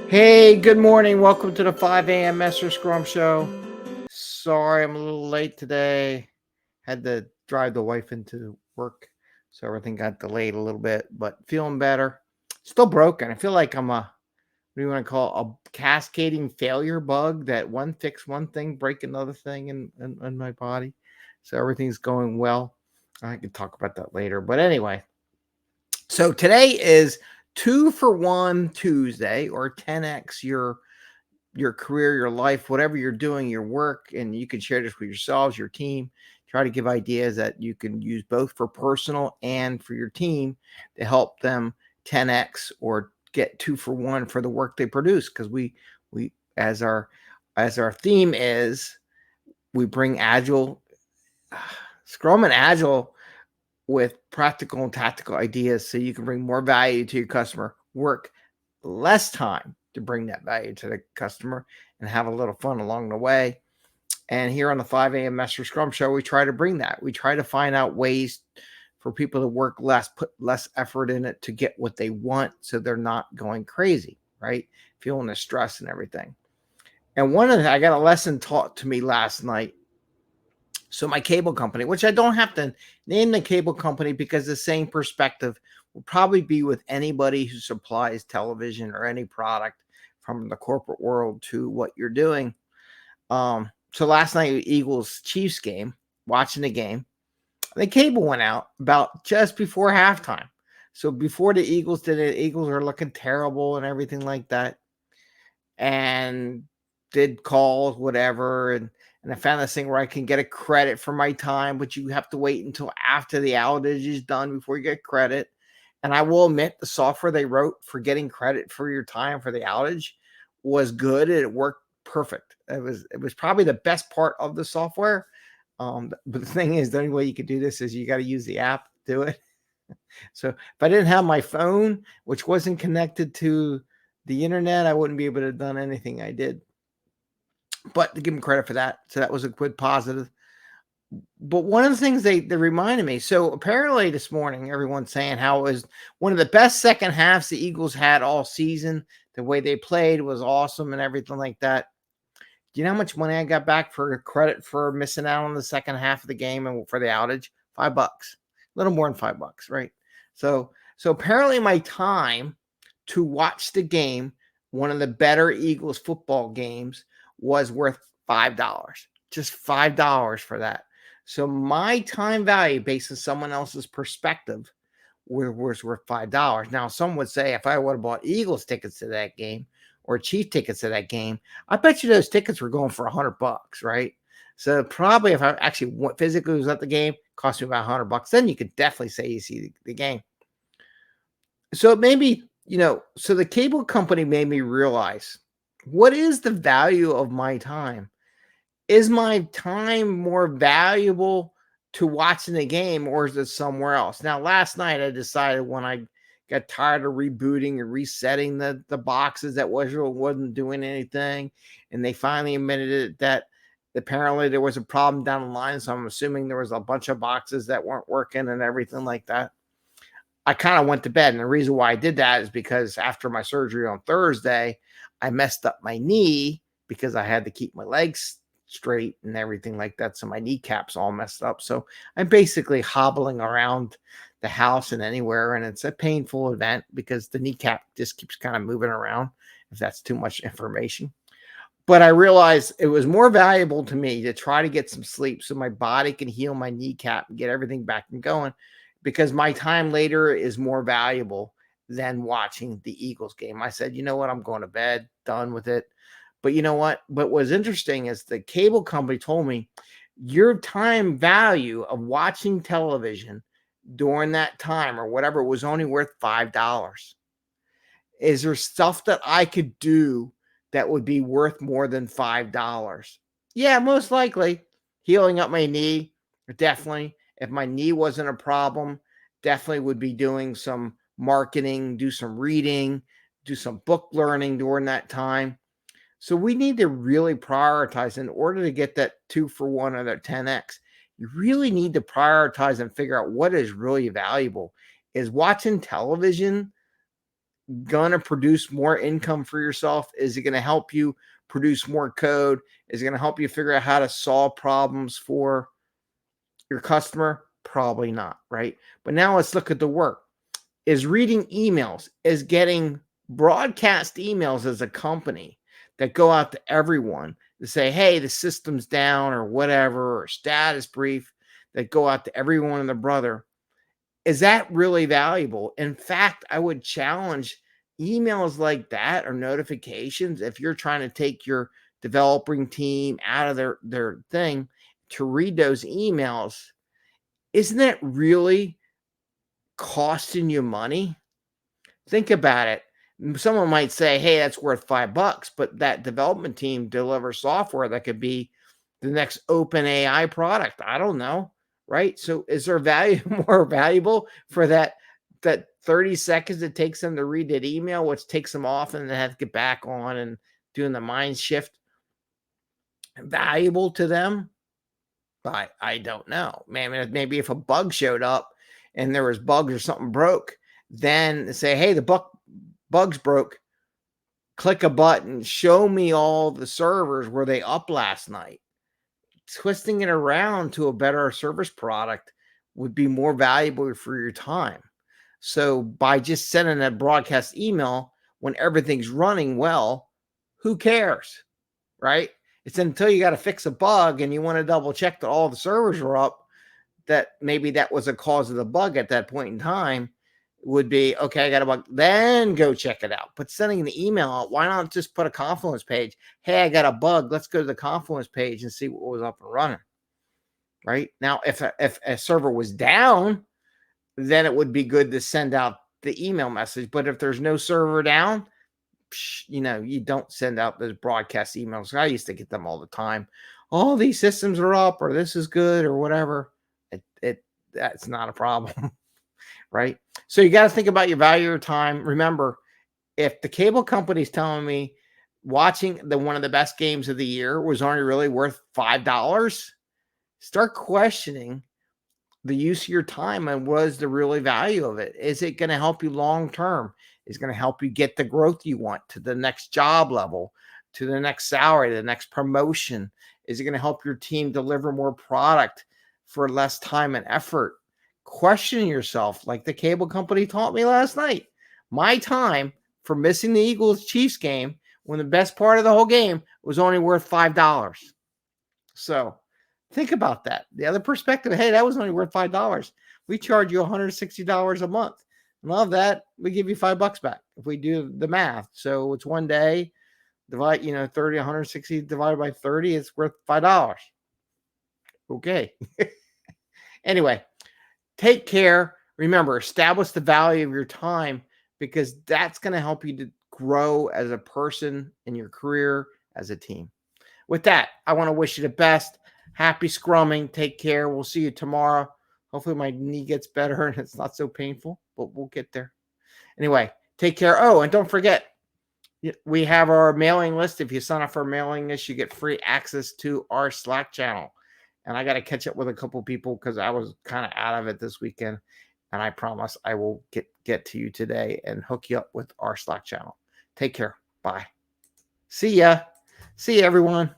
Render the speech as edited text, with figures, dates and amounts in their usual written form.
Hey, good morning. Welcome to the 5 a.m. Mester Scrum Show. Sorry, I'm a little late today. Had to drive the wife into work, so everything got delayed a little bit, but feeling better. Still broken. I feel like I'm what do you want to call it? A cascading failure bug that one fix one thing, break another thing in my body. So everything's going well. I can talk about that later. But anyway, so today is 2 for 1 Tuesday, or 10x your career, your life, whatever you're doing, your work, and you can share this with yourselves, your team. Try to give ideas that you can use both for personal and for your team to help them 10x or get 2 for 1 for the work they produce. Because we as our theme is, we bring agile, Scrum and agile with practical and tactical ideas so you can bring more value to your customer, work less time to bring that value to the customer, and have a little fun along the way. And here on the 5 a.m. Mester Scrum Show, we try to bring that. We try to find out ways for people to work less, put less effort in it to get what they want so they're not going crazy, right? Feeling the stress and everything. And I got a lesson taught to me last night. So my cable company, which I don't have to name the cable company because the same perspective will probably be with anybody who supplies television or any product from the corporate world to what you're doing. So last night, Eagles Chiefs game, watching the game, the cable went out about just before halftime. So before the Eagles did it, Eagles are looking terrible and everything like that, and did calls, whatever, and I found this thing where I can get a credit for my time, but you have to wait until after the outage is done before you get credit. And I will admit, the software they wrote for getting credit for your time for the outage was good, and it worked perfect. It was probably the best part of the software. But the thing is, the only way you can do this is you got to use the app to do it. So if I didn't have my phone, which wasn't connected to the internet, I wouldn't be able to have done anything I did. But to give them credit for that, so that was a good positive. But one of the things they reminded me, so apparently this morning, everyone's saying how it was one of the best second halves the Eagles had all season. The way they played was awesome and everything like that. Do you know how much money I got back for credit for missing out on the second half of the game and for the outage? $5, a little more than $5, right? So apparently my time to watch the game, one of the better Eagles football games, was worth $5. Just $5 for that. So my time value based on someone else's perspective was worth $5. Now, some would say if I would have bought Eagles tickets to that game or Chief tickets to that game, I bet you those tickets were going for $100, right? So probably if I actually physically was at the game, cost me about $100. Then you could definitely say you see the game. So maybe, so the cable company made me realize, what is the value of my time? Is my time more valuable to watching the game, or is it somewhere else? Now, last night I decided, when I got tired of rebooting and resetting the boxes that wasn't doing anything, and they finally admitted that apparently there was a problem down the line. So I'm assuming there was a bunch of boxes that weren't working and everything like that. I kind of went to bed. And the reason why I did that is because after my surgery on Thursday, I messed up my knee because I had to keep my legs straight and everything like that. So my kneecap's all messed up. So I'm basically hobbling around the house and anywhere. And it's a painful event because the kneecap just keeps kind of moving around, if that's too much information. But I realized it was more valuable to me to try to get some sleep so my body can heal my kneecap and get everything back and going, because my time later is more valuable than watching the Eagles game. I said, you know what? I'm going to bed, done with it. But you know what? What was interesting is the cable company told me your time value of watching television during that time or whatever was only worth $5. Is there stuff that I could do that would be worth more than $5? Yeah, most likely. Healing up my knee, definitely. If my knee wasn't a problem, definitely would be doing some marketing, do some reading, do some book learning during that time. So we need to really prioritize in order to get that 2 for 1 or that 10x. You really need to prioritize and figure out what is really valuable. Is watching television going to produce more income for yourself? Is it going to help you produce more code? Is it going to help you figure out how to solve problems for your customer? Probably not, right? But now let's look at the work. Is reading emails, is getting broadcast emails as a company that go out to everyone to say, hey, the system's down or whatever, or status brief that go out to everyone and their brother. Is that really valuable? In fact, I would challenge emails like that or notifications if you're trying to take your developing team out of their thing to read those emails. Isn't that really costing you money? Think about it. Someone might say, hey, that's worth $5, but that development team delivers software that could be the next open AI product. I don't know, right? So is there value more valuable for that 30 seconds it takes them to read that email, which takes them off and then have to get back on and doing the mind shift, valuable to them? I don't know. Maybe if a bug showed up and there was bugs or something broke, then say, hey, the bug's broke. Click a button, show me all the servers were they up last night. Twisting it around to a better service product would be more valuable for your time. So by just sending a broadcast email when everything's running well, who cares, right? It's until you got to fix a bug and you want to double check that all the servers are up, that maybe that was a cause of the bug at that point in time. Would be, okay, I got a bug, then go check it out. But sending an email out, why not just put a Confluence page? Hey, I got a bug. Let's go to the Confluence page and see what was up and running. Right? Now, if a server was down, then it would be good to send out the email message. But if there's no server down, you don't send out those broadcast emails. I used to get them all the time. All these systems are up, or this is good, or whatever. That's not a problem. Right? So you got to think about your value of your time. Remember, if the cable company is telling me watching one of the best games of the year was only really worth $5, start questioning the use of your time and what is the really value of it. Is it going to help you long term? Is it going to help you get the growth you want to the next job level, to the next salary, the next promotion? Is it going to help your team deliver more product for less time and effort? Question yourself, like the cable company taught me last night. My time for missing the Eagles-Chiefs game when the best part of the whole game was only worth $5. So think about that. The other perspective, hey, that was only worth $5. We charge you $160 a month. And of that, we give you $5 back if we do the math. So it's one day, divide, 160 divided by 30, it's worth $5. Okay. Anyway, take care. Remember, establish the value of your time, because that's going to help you to grow as a person in your career, as a team. With that, I want to wish you the best. Happy scrumming. Take care. We'll see you tomorrow. Hopefully my knee gets better and it's not so painful, but we'll get there. Anyway, take care. Oh, and don't forget, we have our mailing list. If you sign up for a mailing list, you get free access to our Slack channel. And I got to catch up with a couple people because I was kind of out of it this weekend. And I promise I will get to you today and hook you up with our Slack channel. Take care. Bye. See ya. See you, everyone.